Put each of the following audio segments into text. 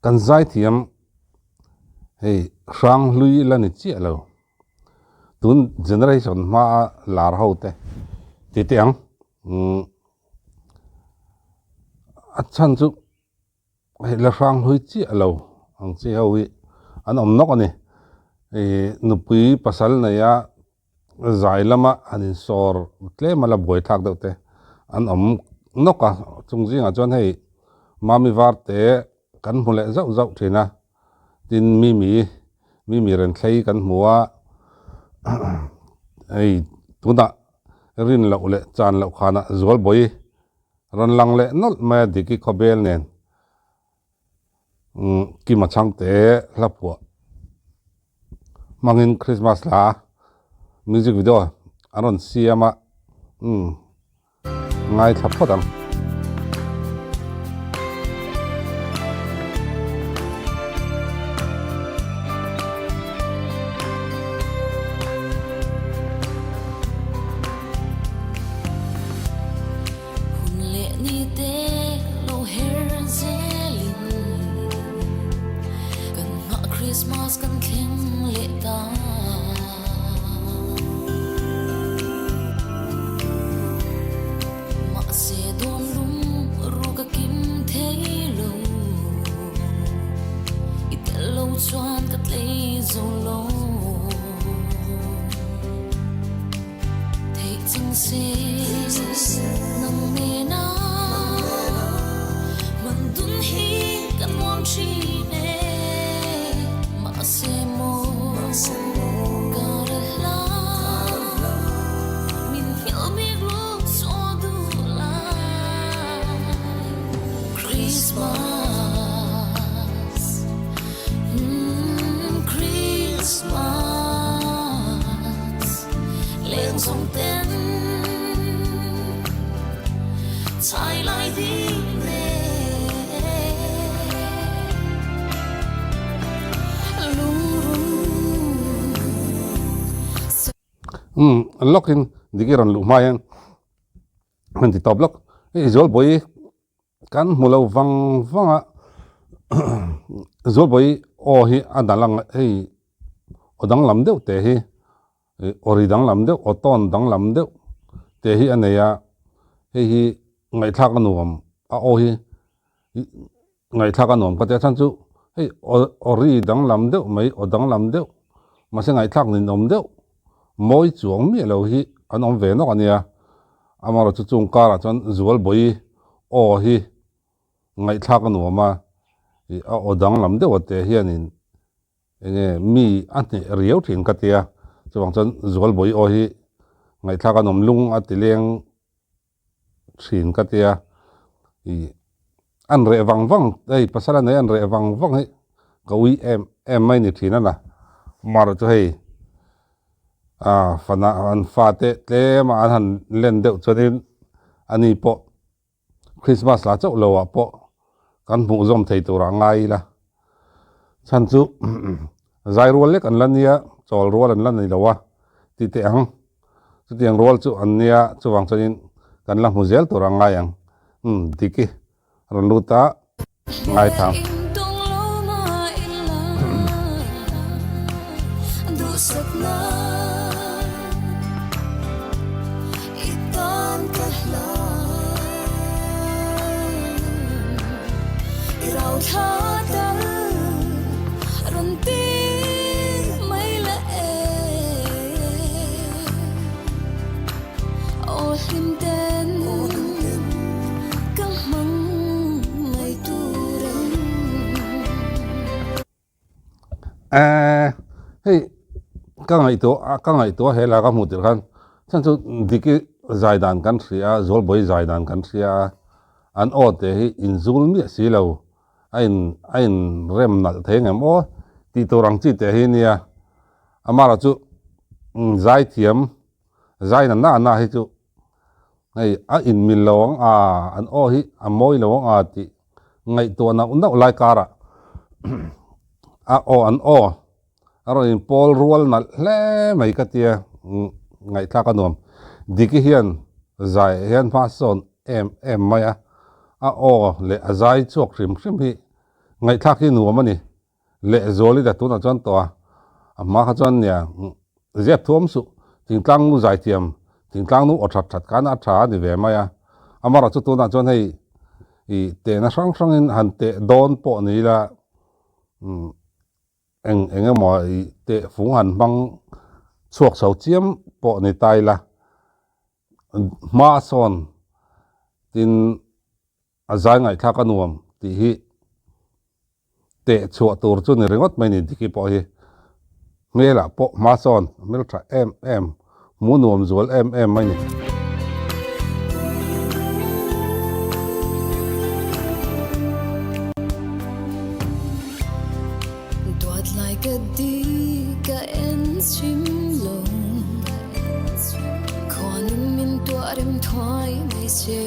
kan zai thiam hei rang lui la ni chi lo tun generation ma lar hote ti tiang achan chu hei la rang lui chi lo ang chi hawi an om nok ani nupui pasal na ya zai lama anin sor tle mala boi thak dote an om noka chungji nga chon hei mami war te kan hule zau zau thina tin mi ren thlei kan hmuwa ei tuna rin lo le chan lo khana zol boi ran lang le nol ma diki khobel nen ki ma chang te lapua mangin Christmas la music video aron siama ngai thapodam Christmas kan keng le ta ma se don lum ru ka kim thei lo it lo chuan ka tlei zo lo thei ching se nang me na man dun hi kan mon chi ne song tên trái lại đi nè lokin dikiran lumayan nanti toblok zol boy kan mulau vanga zol boy hi adalang hei odang lamdeu te hi ori dang lamdeu oton dang lamdeu te hi aneya hi ngai thak anuam hi ngai thak anuam ka te chan chu hei ori dang lamdeu mai odang lamdeu ma se ngai thak ni nom deu moi chuang mi lo hi anom ve no ania amaro chu chung kara chan zual boi hi ngai thak anuama hi odang lamdeu te hi anin enge mi ati riau thin ka tia chuang chan zual boi hi ngai thak anom lung atileng thin ka tia hi an re wang ei pasala nei an re wang hi kawi em mai ni thina na maro chu hei fana an fate tle ma an len deuh chonin ani po Christmas la chau lo po kan mu zom thei tura ngai la chan chu zai rol lek an lania chol rol an lan ni lawa ti te ang chu tiang rol chu an nia chuwang chonin kan la muzel tura ngai ang diki ron luta ngai thang hei ka ngai to hela ka mutir khan chan chu diki zaidan kan ria zol boi zaidan kan ria an te hi inzul mi si lo ain rem na thengem ti to rang chi te hi nia amara chu zai thiam zai na hi chu ei in min lawang an hi amoi lawang ti ngai to na lai kara an aro in pol rual na hle mai ka tia ngai thak anom diki hian zai hian ma son em maya le azai chok rim hi ngai thak hi nuam ani le zoli da tuna chon to amma kha chon nia zep thom su tingtlang nu zai tiam tingtlang nu othat that kana tha ni ve maya amara chu tuna chon hei I te na sang in han te don po ni la eng mo I te phung han bang chuak sau chiam po ni tai la ma son tin azai ngai thak anuam ti hi te chua tur chu ni ringot mai ni diki po hi mela po ma son mel tha em mu nuam zual em mai ni like a diga en sim long kon min tuarem thoi mai se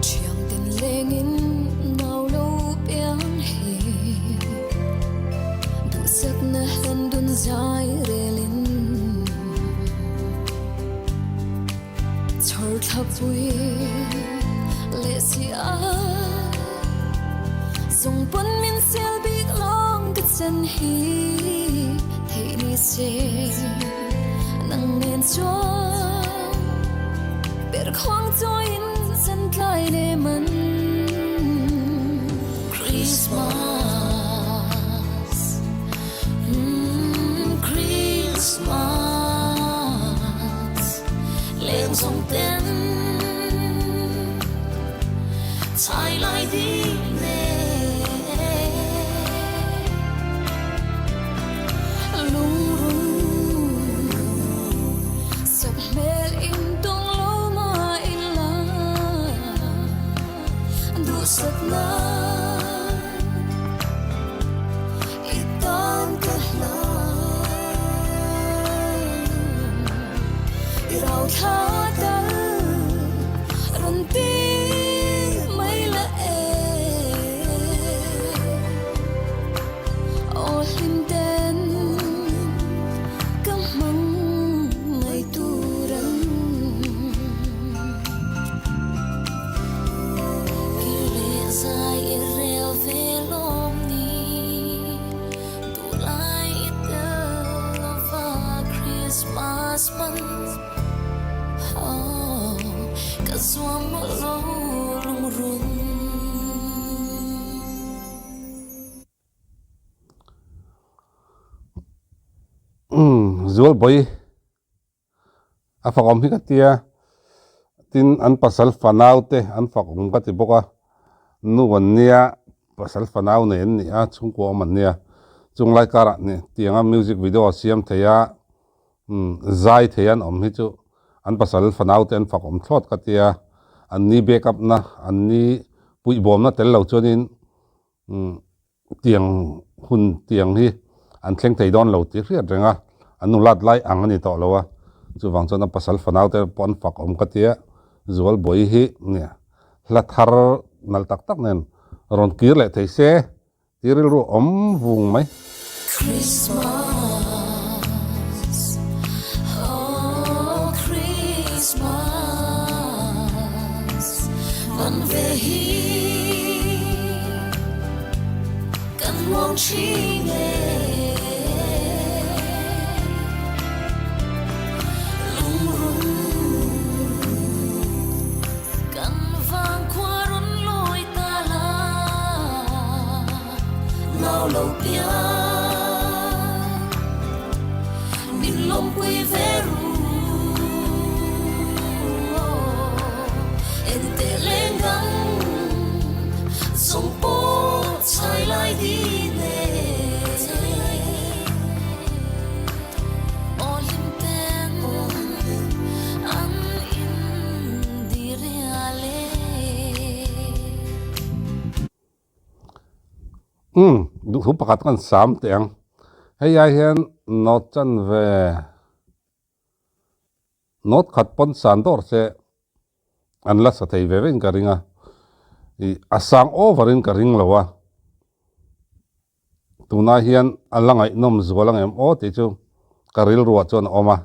chiang den lengin nau lo pian he du sak na han dun zai relin chor thapui Lesia Song pon min sel big long the chân hi Thei ni se Nang nen cho Per khoang cho in chân tlai ne man Christmas Christmas Leng song ten Chai lai di ne lung rung sab mel in dong lo ma in la du sat na itan ka la irau tha ta ran ti zual boy afakom hi katia tin an pasal fanau te an fakom ka ti boka nuwan nia pasal fanau ne ni a chungko man nia chunglai kara ni tianga music video siam theya zai theyan om hi chu an pasal fanau te an fakom thlot katia an ni backup na an ni pui bom na tel lo chonin tiang hun tiang hi an thleng thei don lo ti riat renga anu lat lai angani to lowa chu wang chona pasal fanau te pon fak om katia zual boi hi nia la thar nal tak tak nen ron kir le thei se tiril ru om vung mai Christmas oh Christmas van ve hi kan mong chi le lâu pia min lom quy veru en te lengang song po chai lai di ne olim ten an in di reale du hu pakat kan sam teang hei ai hian not chan ve not khat pon san dor se an la sa thei ve ven ka ringa I asang over in ka ring lawa tuna hian alangai nom zualang em o ti chu karil ruwa chon oma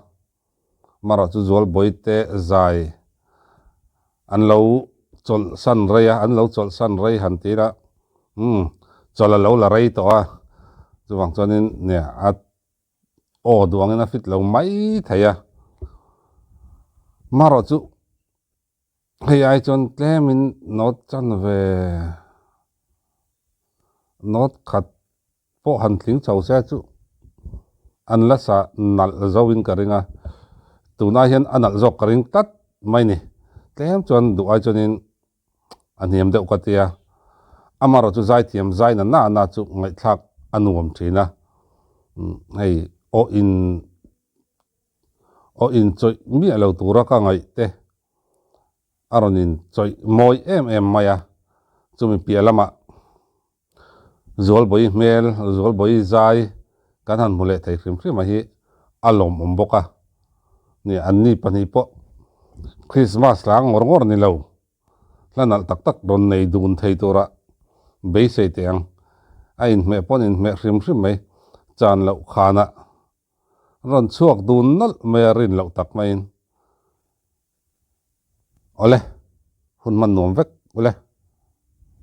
mara chu zual boite zai an lo chol san reya an lo chol san rei han ti la chol lo la rei to a chuwang chonin ne a o duang in a fit lo mai thaya maro chu hei ai chon tlemin not chan ve not khat po han thling chau se chu an la sa nal zawin karinga tuna hian anal zok karing tat mai ni tlem chon du ai chonin an hiam deuh ka tia amaro chu zai thiam zai na chu ngai thlak anuam thina hei o in choi mi alo tura ka ngai te aronin choi moi em maya chumi pialama zol boi mel zol boi zai kan han mule thei khrim hi alom omboka ni anni pani po Christmas lang ngor ni lo lanal tak don nei dun thei tura be sei teang ain me pon in me khrim mai chan lo khana ron chuak dun nal me rin lo tak main ole hun man nom vek ole